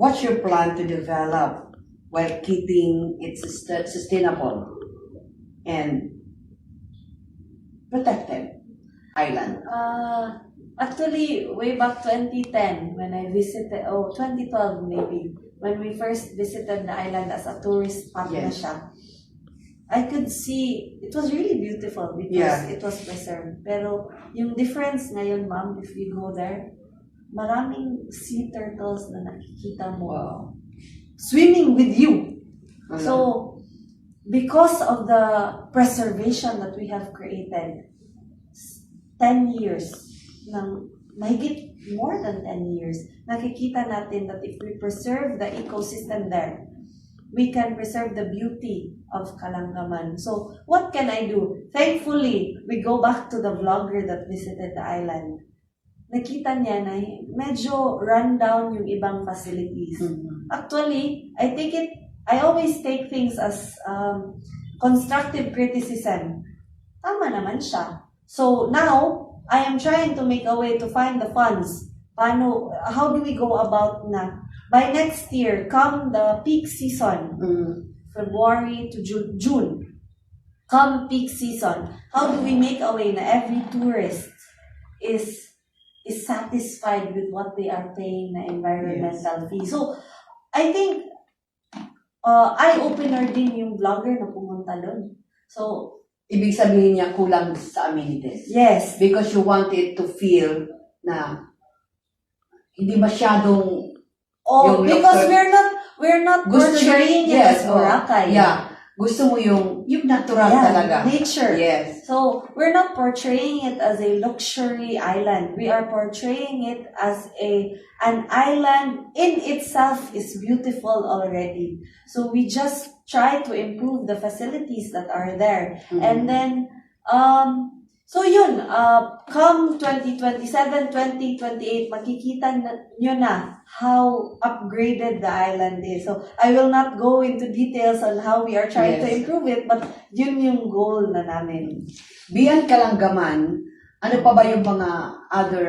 what's your plan to develop while keeping it sustainable and protected island? Actually, way back 2010, when I visited, 2012 maybe, when we first visited the island as a tourist spot na Yes. siya, I could see, it was really beautiful because Yeah. it was preserved. Pero yung difference ngayon, ma'am, if you go there, maraming sea turtles na nakikita mo. Wow. Swimming with you. Wala. So, because of the preservation that we have created, 10 years, mahigit more than 10 years, nakikita natin that if we preserve the ecosystem there, we can preserve the beauty of Kalangaman. So, what can I do? Thankfully, we go back to the vlogger that visited the island. Nakita niya na medyo run down yung ibang facilities. Actually, I always take things as constructive criticism. Tama naman siya. So now, I am trying to make a way to find the funds. How do we go about na? By next year, come the peak season, February to June, come peak season, how do we make a way na every tourist is satisfied with what they are paying na environmental fee? So, I think, eye-opener din yung vlogger na pumunta doon. So, Ibig sabihin niya kulang sa amenities. yes. Because you want it to feel na hindi masyadong yung Because local- we're not gusto portraying it yes, as Boracay. Yeah. Gusto mo yung natural talaga. Nature. Yes. So, we're not portraying it as a luxury island. We are portraying it as an island in itself is beautiful already. So, we just try to improve the facilities that are there. And then, so yun, come 2027, 2028, makikita nyo na how upgraded the island is. So, I will not go into details on how we are trying to Yes. improve it, but yun yung goal na namin. Beyond Kalangaman, ano pa ba yung mga other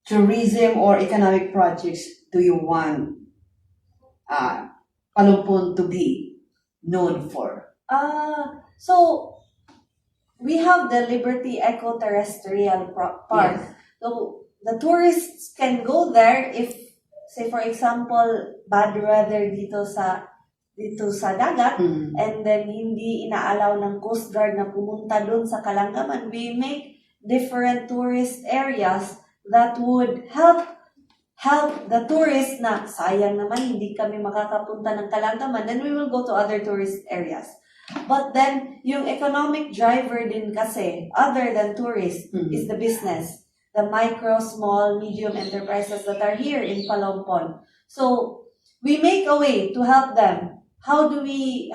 tourism or economic projects do you want Palumpon to be known for? So, we have the Liberty Eco-Terrestrial Park. Yes. So, the tourists can go there if, say for example, bad weather dito sa dagat, and then hindi inaalaw ng Coast Guard na pumunta dun sa Kalangaman. We make different tourist areas that would help the tourists na sayang naman hindi kami makakapunta ng Kalangaman, then we will go to other tourist areas. But then, yung economic driver din kasi, other than tourists, is the business. The micro, small, medium enterprises that are here in Palompon. So, we make a way to help them. How do we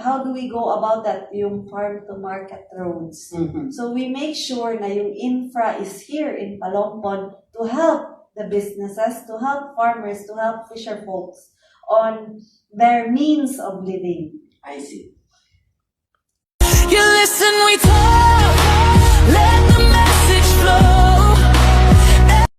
go about that? Yung farm to market roads. So, we make sure na yung infra is here in Palompon to help the businesses, to help farmers, to help fisher folks on their means of living. I see. You listen, we talk, let the message flow.